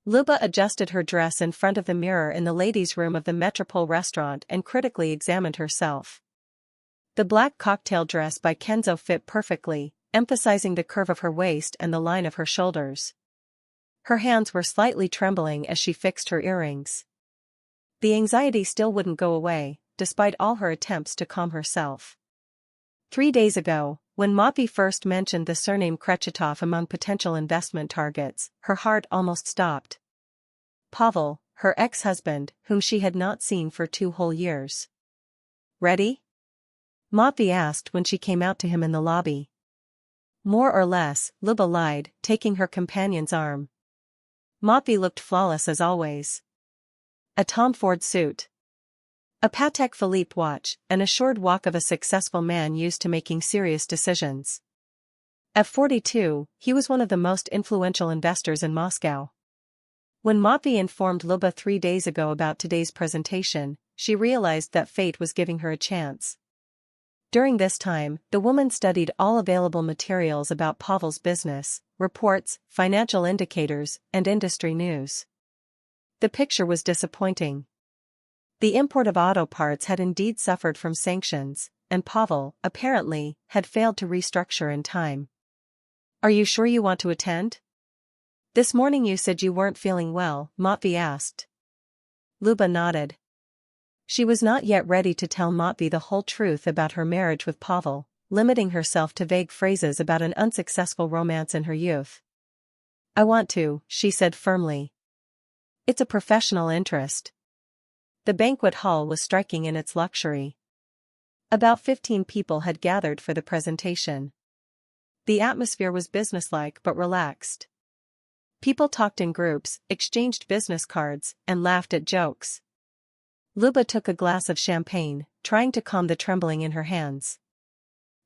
Luba adjusted her dress in front of the mirror in the ladies' room of the Metropole restaurant and critically examined herself. The black cocktail dress by Kenzo fit perfectly, emphasizing the curve of her waist and the line of her shoulders. Her hands were slightly trembling as she fixed her earrings. The anxiety still wouldn't go away, despite all her attempts to calm herself. 3 days ago, when Moppy first mentioned the surname Kretchetov among potential investment targets, her heart almost stopped. Pavel, her ex-husband, whom she had not seen for 2 whole years. "Ready?" Moppy asked when she came out to him in the lobby. "More or less," Luba lied, taking her companion's arm. Moppy looked flawless as always. A Tom Ford suit, a Patek Philippe watch, an assured walk of a successful man used to making serious decisions. At 42, he was one of the most influential investors in Moscow. When Moppy informed Luba 3 days ago about today's presentation, she realized that fate was giving her a chance. During this time, the woman studied all available materials about Pavel's business, reports, financial indicators, and industry news. The picture was disappointing. The import of auto parts had indeed suffered from sanctions, and Pavel, apparently, had failed to restructure in time. "Are you sure you want to attend? This morning you said you weren't feeling well," Moppy asked. Luba nodded. She was not yet ready to tell Moppy the whole truth about her marriage with Pavel, limiting herself to vague phrases about an unsuccessful romance in her youth. "I want to," she said firmly. "It's a professional interest." The banquet hall was striking in its luxury. About 15 people had gathered for the presentation. The atmosphere was businesslike but relaxed. People talked in groups, exchanged business cards, and laughed at jokes. Luba took a glass of champagne, trying to calm the trembling in her hands.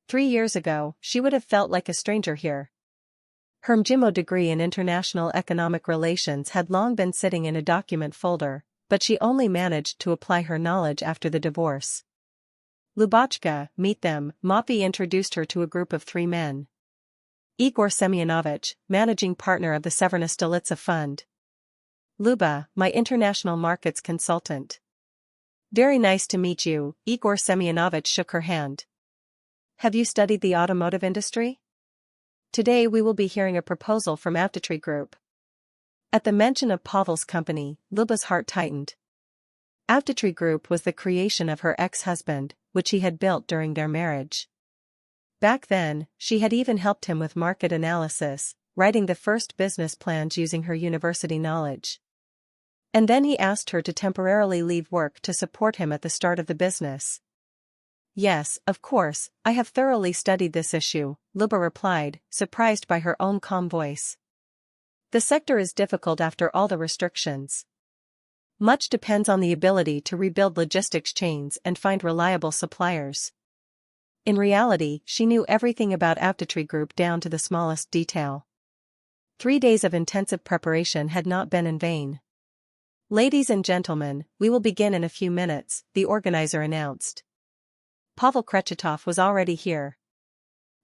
3 years ago, she would have felt like a stranger here. Her MGIMO degree in International Economic Relations had long been sitting in a document folder, but she only managed to apply her knowledge after the divorce. "Lubachka, meet them," Moppy introduced her to a group of 3 men. "Igor Semyonovich, managing partner of the Severna Stolitsa Fund. Luba, my international markets consultant." "Very nice to meet you," Igor Semyonovich shook her hand. "Have you studied the automotive industry? Today we will be hearing a proposal from Avtotree Group." At the mention of Pavel's company, Luba's heart tightened. Avtotree Group was the creation of her ex-husband, which he had built during their marriage. Back then, she had even helped him with market analysis, writing the first business plans using her university knowledge. And then he asked her to temporarily leave work to support him at the start of the business. "Yes, of course, I have thoroughly studied this issue," Luba replied, surprised by her own calm voice. "The sector is difficult after all the restrictions. Much depends on the ability to rebuild logistics chains and find reliable suppliers." In reality, she knew everything about Avtotree Group down to the smallest detail. 3 days of intensive preparation had not been in vain. "Ladies and gentlemen, we will begin in a few minutes," the organizer announced. Pavel Kretchetov was already here.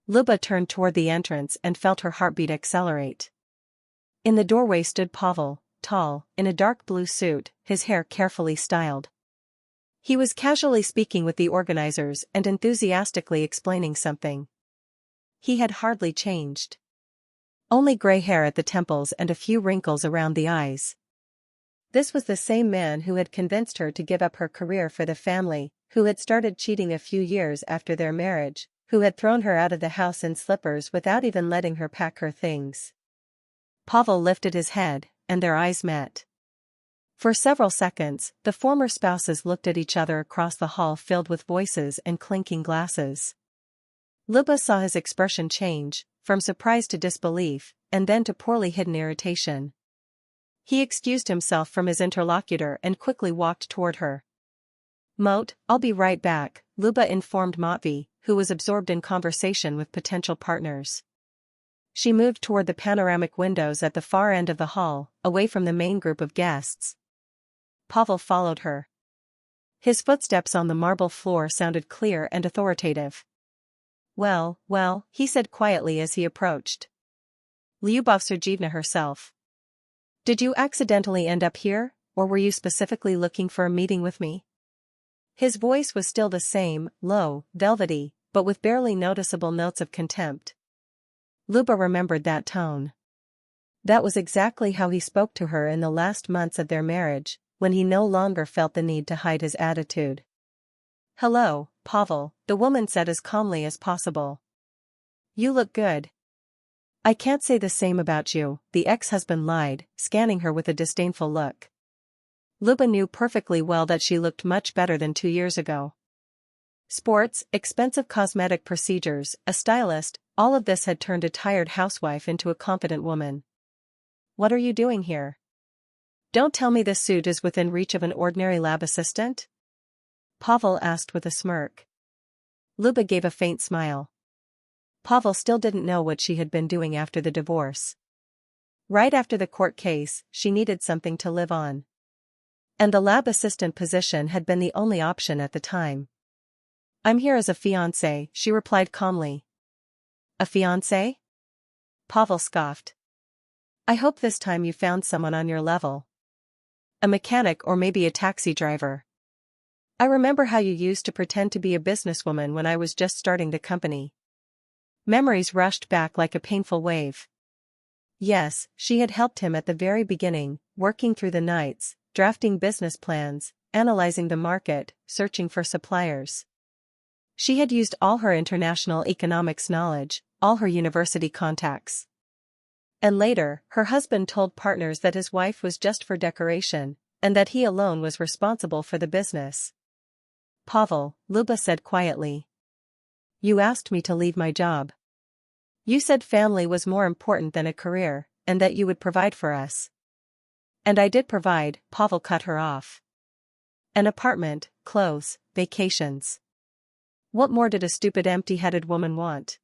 Luba turned toward the entrance and felt her heartbeat accelerate. In the doorway stood Pavel, tall, in a dark blue suit, his hair carefully styled. He was casually speaking with the organizers and enthusiastically explaining something. He had hardly changed. Only gray hair at the temples and a few wrinkles around the eyes. This was the same man who had convinced her to give up her career for the family, who had started cheating a few years after their marriage, who had thrown her out of the house in slippers without even letting her pack her things. Pavel lifted his head, and their eyes met. For several seconds, the former spouses looked at each other across the hall filled with voices and clinking glasses. Luba saw his expression change, from surprise to disbelief, and then to poorly hidden irritation. He excused himself from his interlocutor and quickly walked toward her. "Moat, I'll be right back," Luba informed Motvy, who was absorbed in conversation with potential partners. She moved toward the panoramic windows at the far end of the hall, away from the main group of guests. Pavel followed her. His footsteps on the marble floor sounded clear and authoritative. Well, he said quietly as he approached. "Lyubov Sergeevna herself." Did you accidentally end up here, or were you specifically looking for a meeting with me? His voice was still the same, low, velvety, but with barely noticeable notes of contempt. Luba remembered that tone. That was exactly how he spoke to her in the last months of their marriage, when he no longer felt the need to hide his attitude. "Hello, Pavel," the woman said as calmly as possible. "You look good." "I can't say the same about you," the ex-husband lied, scanning her with a disdainful look. Luba knew perfectly well that she looked much better than 2 years ago. Sports, expensive cosmetic procedures, a stylist, all of this had turned a tired housewife into a confident woman. "What are you doing here? Don't tell me this suit is within reach of an ordinary lab assistant?" Pavel asked with a smirk. Luba gave a faint smile. Pavel still didn't know what she had been doing after the divorce. Right after the court case, she needed something to live on. And the lab assistant position had been the only option at the time. "I'm here as a fiancé," she replied calmly. "A fiancé?" Pavel scoffed. "I hope this time you found someone on your level. A mechanic or maybe a taxi driver. I remember how you used to pretend to be a businesswoman when I was just starting the company." Memories rushed back like a painful wave. Yes, she had helped him at the very beginning, working through the nights, drafting business plans, analyzing the market, searching for suppliers. She had used all her international economics knowledge, all her university contacts. And later, her husband told partners that his wife was just for decoration, and that he alone was responsible for the business. "Pavel," Luba said quietly. "You asked me to leave my job. You said family was more important than a career, and that you would provide for us." "And I did provide," Pavel cut her off. "An apartment, clothes, vacations. What more did a stupid empty-headed woman want?"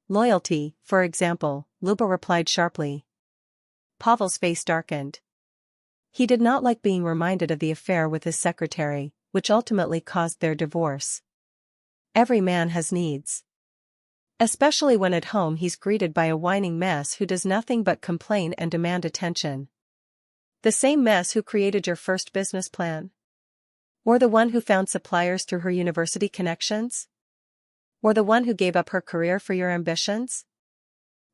"Loyalty, for example," Luba replied sharply. Pavel's face darkened. He did not like being reminded of the affair with his secretary, which ultimately caused their divorce. Every man has needs. Especially when at home he's greeted by a whining mess who does nothing but complain and demand attention. The same mess who created your first business plan? Or the one who found suppliers through her university connections? Or the one who gave up her career for your ambitions?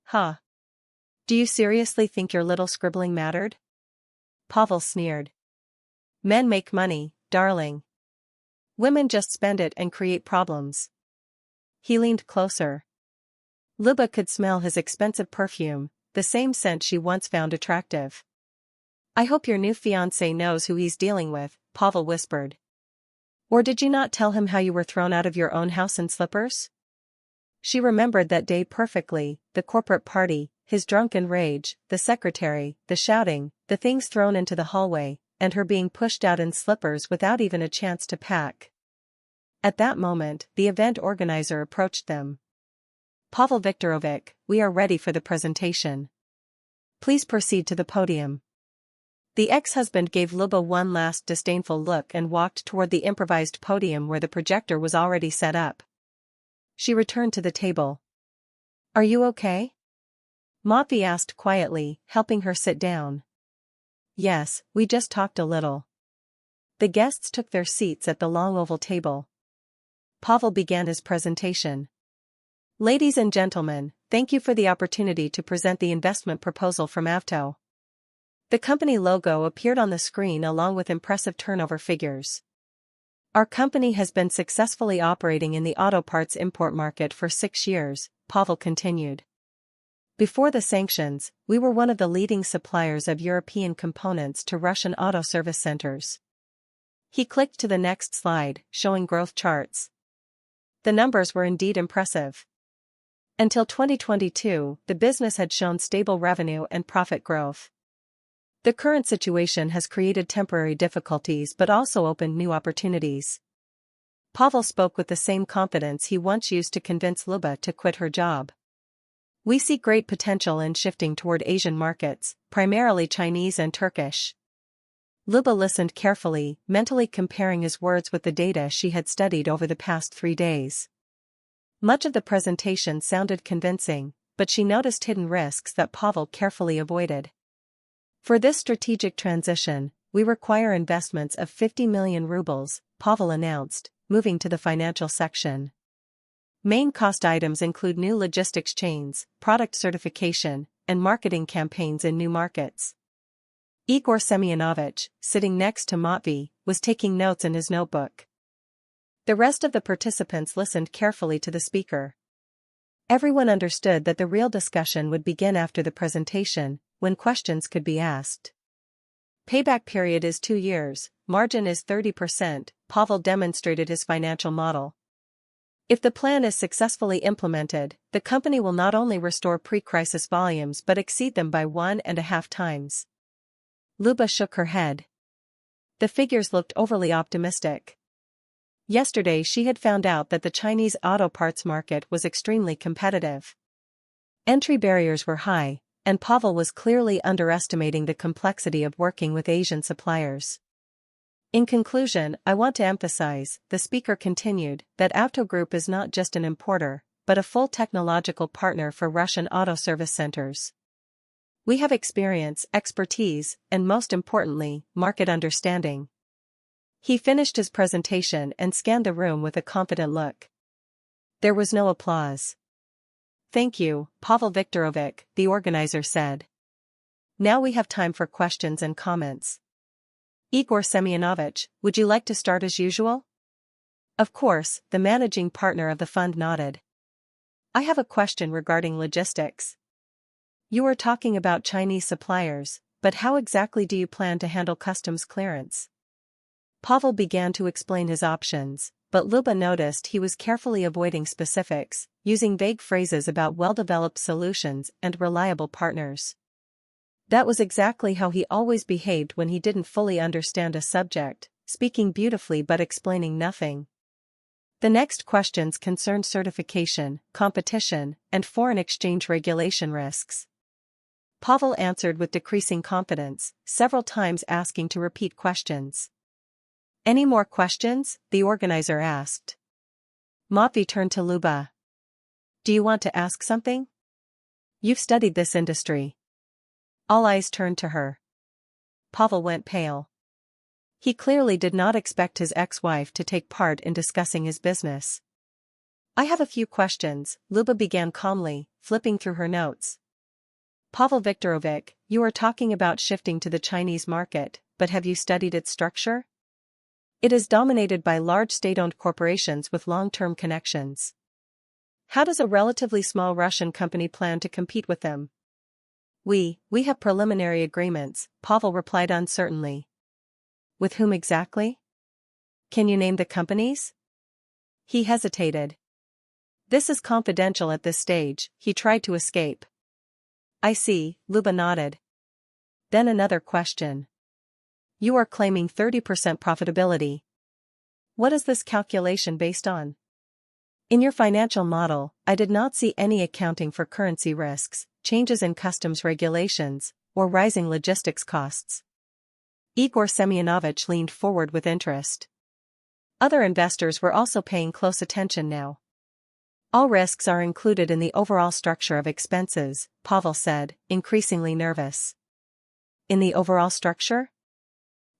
Huh. Do you seriously think your little scribbling mattered? Pavel sneered. Men make money, darling. Women just spend it and create problems. He leaned closer. Luba could smell his expensive perfume, the same scent she once found attractive. "I hope your new fiancé knows who he's dealing with," Pavel whispered. "Or did you not tell him how you were thrown out of your own house in slippers?" She remembered that day perfectly, the corporate party, his drunken rage, the secretary, the shouting, the things thrown into the hallway, and her being pushed out in slippers without even a chance to pack. At that moment, the event organizer approached them. "Pavel Viktorovich, we are ready for the presentation. Please proceed to the podium." The ex-husband gave Luba one last disdainful look and walked toward the improvised podium where the projector was already set up. She returned to the table. "Are you okay?" Matvey asked quietly, helping her sit down. "Yes, we just talked a little." The guests took their seats at the long oval table. Pavel began his presentation. "Ladies and gentlemen, thank you for the opportunity to present the investment proposal from Avto." The company logo appeared on the screen along with impressive turnover figures. "Our company has been successfully operating in the auto parts import market for 6 years, Pavel continued. "Before the sanctions, we were one of the leading suppliers of European components to Russian auto service centers." He clicked to the next slide, showing growth charts. The numbers were indeed impressive. Until 2022, the business had shown stable revenue and profit growth. The current situation has created temporary difficulties but also opened new opportunities. Pavel spoke with the same confidence he once used to convince Luba to quit her job. "We see great potential in shifting toward Asian markets, primarily Chinese and Turkish." Luba listened carefully, mentally comparing his words with the data she had studied over the past 3 days. Much of the presentation sounded convincing, but she noticed hidden risks that Pavel carefully avoided. For this strategic transition, we require investments of 50 million rubles, Pavel announced, moving to the financial section. Main cost items include new logistics chains, product certification, and marketing campaigns in new markets. Igor Semyonovich, sitting next to Matvey, was taking notes in his notebook. The rest of the participants listened carefully to the speaker. Everyone understood that the real discussion would begin after the presentation, when questions could be asked. Payback period is 2 years, margin is 30%, Pavel demonstrated his financial model. If the plan is successfully implemented, the company will not only restore pre-crisis volumes but exceed them by 1.5 times. Luba shook her head. The figures looked overly optimistic. Yesterday she had found out that the Chinese auto parts market was extremely competitive. Entry barriers were high, and Pavel was clearly underestimating the complexity of working with Asian suppliers. In conclusion, I want to emphasize, the speaker continued, that Auto Group is not just an importer, but a full technological partner for Russian auto service centers. We have experience, expertise, and most importantly, market understanding. He finished his presentation and scanned the room with a confident look. There was no applause. Thank you, Pavel Viktorovich, the organizer said. Now we have time for questions and comments. Igor Semyonovich, would you like to start as usual? Of course, the managing partner of the fund nodded. I have a question regarding logistics. You are talking about Chinese suppliers, but how exactly do you plan to handle customs clearance? Pavel began to explain his options, but Luba noticed he was carefully avoiding specifics, using vague phrases about well-developed solutions and reliable partners. That was exactly how he always behaved when he didn't fully understand a subject, speaking beautifully but explaining nothing. The next questions concerned certification, competition, and foreign exchange regulation risks. Pavel answered with decreasing confidence, several times asking to repeat questions. Any more questions? The organizer asked. Matvey turned to Luba. Do you want to ask something? You've studied this industry. All eyes turned to her. Pavel went pale. He clearly did not expect his ex-wife to take part in discussing his business. I have a few questions, Luba began calmly, flipping through her notes. Pavel Viktorovich, you are talking about shifting to the Chinese market, but have you studied its structure? It is dominated by large state-owned corporations with long-term connections. How does a relatively small Russian company plan to compete with them? We have preliminary agreements, Pavel replied uncertainly. With whom exactly? Can you name the companies? He hesitated. This is confidential at this stage, he tried to escape. I see, Luba nodded. Then another question. You are claiming 30% profitability. What is this calculation based on? In your financial model, I did not see any accounting for currency risks, changes in customs regulations, or rising logistics costs. Igor Semyonovich leaned forward with interest. Other investors were also paying close attention now. All risks are included in the overall structure of expenses, Pavel said, increasingly nervous. In the overall structure?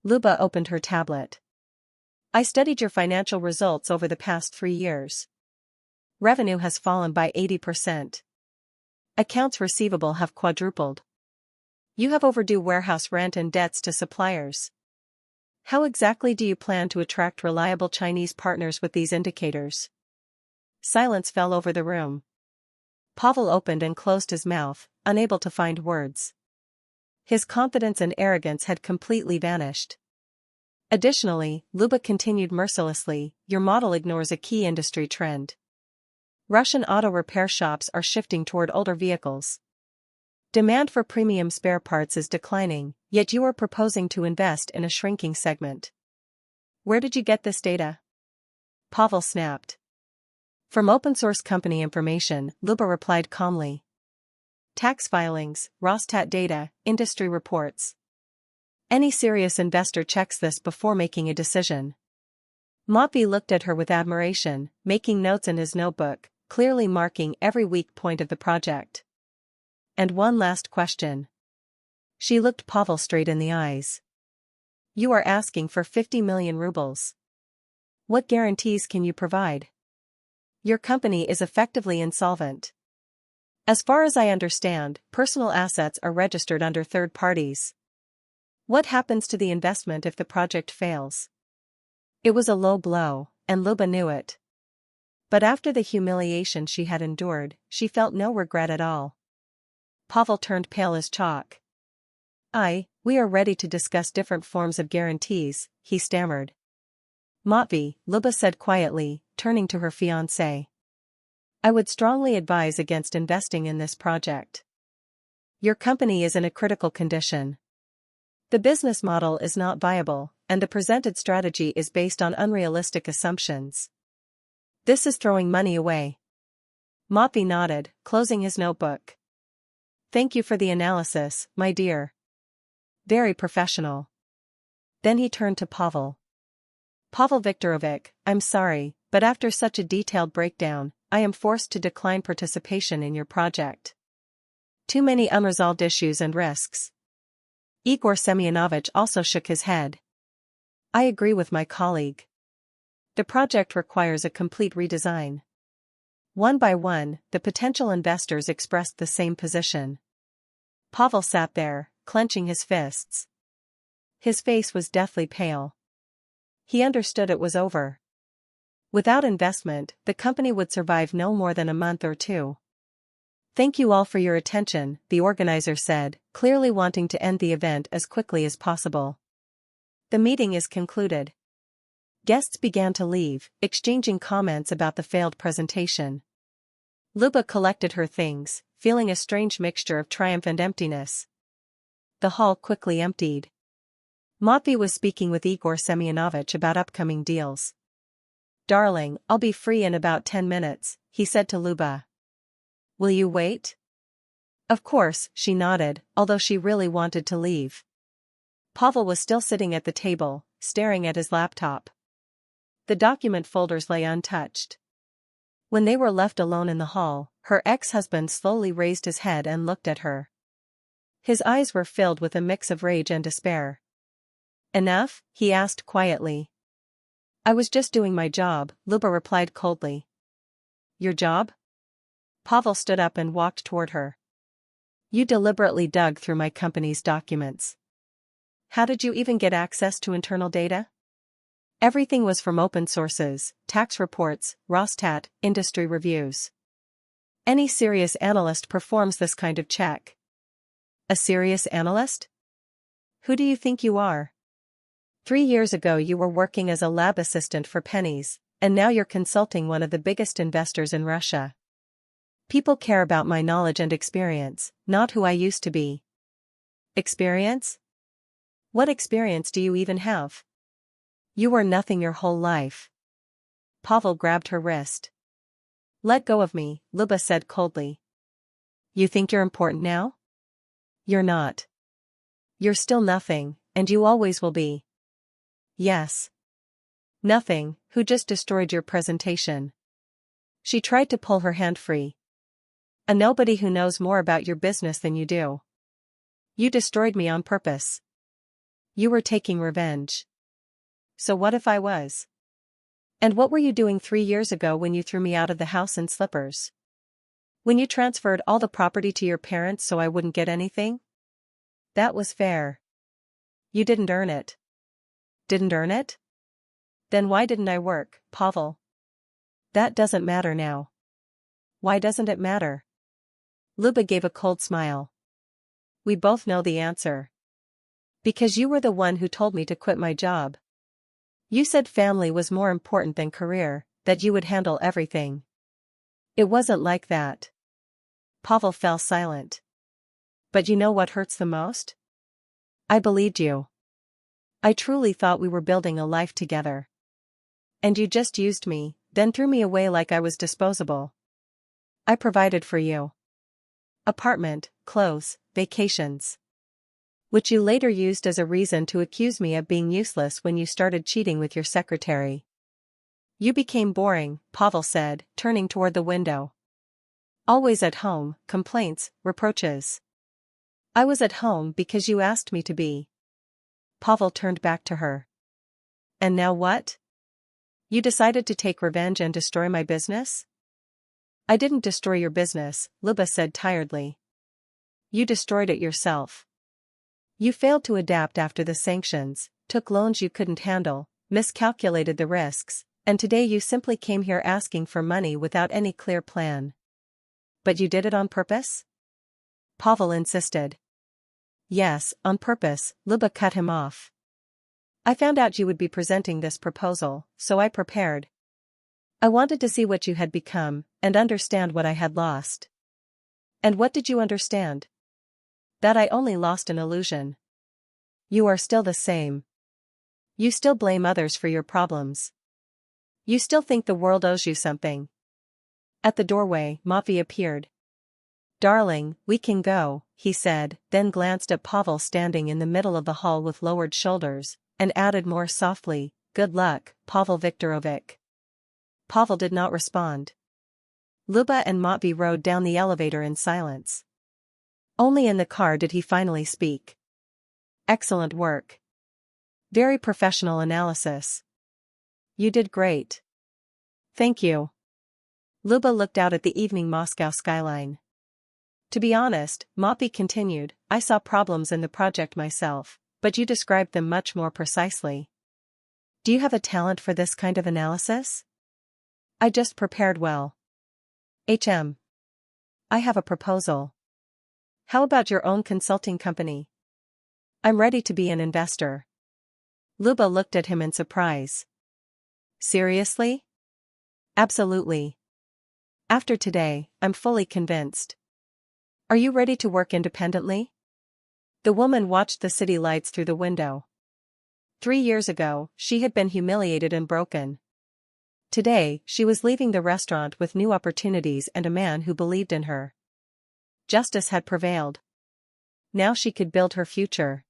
Luba opened her tablet. I studied your financial results over the past 3 years. Revenue has fallen by 80%. Accounts receivable have quadrupled. You have overdue warehouse rent and debts to suppliers. How exactly do you plan to attract reliable Chinese partners with these indicators? Silence fell over the room. Pavel opened and closed his mouth, unable to find words. His confidence and arrogance had completely vanished. Additionally, Luba continued mercilessly, your model ignores a key industry trend. Russian auto repair shops are shifting toward older vehicles. Demand for premium spare parts is declining, yet you are proposing to invest in a shrinking segment. Where did you get this data? Pavel snapped. From open-source company information, Luba replied calmly. Tax filings, Rosstat data, industry reports. Any serious investor checks this before making a decision. Matvey looked at her with admiration, making notes in his notebook, clearly marking every weak point of the project. And one last question. She looked Pavel straight in the eyes. You are asking for 50 million rubles. What guarantees can you provide? Your company is effectively insolvent. As far as I understand, personal assets are registered under third parties. What happens to the investment if the project fails? It was a low blow, and Luba knew it. But after the humiliation she had endured, she felt no regret at all. Pavel turned pale as chalk. We are ready to discuss different forms of guarantees, he stammered. Matvey, Luba said quietly, turning to her fiancé. I would strongly advise against investing in this project. Your company is in a critical condition. The business model is not viable, and the presented strategy is based on unrealistic assumptions. This is throwing money away. Matvey nodded, closing his notebook. Thank you for the analysis, my dear. Very professional. Then he turned to Pavel. Pavel Viktorovich, I'm sorry, but after such a detailed breakdown, I am forced to decline participation in your project. Too many unresolved issues and risks. Igor Semyonovich also shook his head. I agree with my colleague. The project requires a complete redesign. One by one, the potential investors expressed the same position. Pavel sat there, clenching his fists. His face was deathly pale. He understood it was over. Without investment, the company would survive no more than a month or two. Thank you all for your attention, the organizer said, clearly wanting to end the event as quickly as possible. The meeting is concluded. Guests began to leave, exchanging comments about the failed presentation. Luba collected her things, feeling a strange mixture of triumph and emptiness. The hall quickly emptied. Matvey was speaking with Igor Semyonovich about upcoming deals. Darling, I'll be free in about 10 minutes, he said to Luba. Will you wait? Of course, she nodded, although she really wanted to leave. Pavel was still sitting at the table, staring at his laptop. The document folders lay untouched. When they were left alone in the hall, her ex-husband slowly raised his head and looked at her. His eyes were filled with a mix of rage and despair. Enough? He asked quietly. I was just doing my job, Luba replied coldly. Your job? Pavel stood up and walked toward her. You deliberately dug through my company's documents. How did you even get access to internal data? Everything was from open sources, tax reports, Rostat, industry reviews. Any serious analyst performs this kind of check. A serious analyst? Who do you think you are? 3 years ago you were working as a lab assistant for pennies, and now you're consulting one of the biggest investors in Russia. People care about my knowledge and experience, not who I used to be. Experience? What experience do you even have? You were nothing your whole life. Pavel grabbed her wrist. Let go of me, Luba said coldly. You think you're important now? You're not. You're still nothing, and you always will be. Yes. Nothing, who just destroyed your presentation. She tried to pull her hand free. A nobody who knows more about your business than you do. You destroyed me on purpose. You were taking revenge. So what if I was? And what were you doing 3 years ago when you threw me out of the house in slippers? When you transferred all the property to your parents so I wouldn't get anything? That was fair. You didn't earn it. Didn't earn it? Then why didn't I work, Pavel? That doesn't matter now. Why doesn't it matter? Luba gave a cold smile. We both know the answer. Because you were the one who told me to quit my job. You said family was more important than career, that you would handle everything. It wasn't like that. Pavel fell silent. But you know what hurts the most? I believed you. I truly thought we were building a life together. And you just used me, then threw me away like I was disposable. I provided for you. Apartment, clothes, vacations. Which you later used as a reason to accuse me of being useless when you started cheating with your secretary. You became boring, Pavel said, turning toward the window. Always at home, complaints, reproaches. I was at home because you asked me to be. Pavel turned back to her. And now what? You decided to take revenge and destroy my business? I didn't destroy your business, Luba said tiredly. You destroyed it yourself. You failed to adapt after the sanctions, took loans you couldn't handle, miscalculated the risks, and today you simply came here asking for money without any clear plan. But you did it on purpose? Pavel insisted. Yes, on purpose, Luba cut him off. I found out you would be presenting this proposal, so I prepared. I wanted to see what you had become, and understand what I had lost. And what did you understand? That I only lost an illusion. You are still the same. You still blame others for your problems. You still think the world owes you something. At the doorway, Matvey appeared. Darling, we can go, he said, then glanced at Pavel standing in the middle of the hall with lowered shoulders, and added more softly, Good luck, Pavel Viktorovich. Pavel did not respond. Luba and Matvey rode down the elevator in silence. Only in the car did he finally speak. Excellent work. Very professional analysis. You did great. Thank you. Luba looked out at the evening Moscow skyline. To be honest, Matvey continued, I saw problems in the project myself, but you described them much more precisely. Do you have a talent for this kind of analysis? I just prepared well. I have a proposal. How about your own consulting company? I'm ready to be an investor. Luba looked at him in surprise. Seriously? Absolutely. After today, I'm fully convinced. Are you ready to work independently? The woman watched the city lights through the window. 3 years ago, she had been humiliated and broken. Today, she was leaving the restaurant with new opportunities and a man who believed in her. Justice had prevailed. Now she could build her future.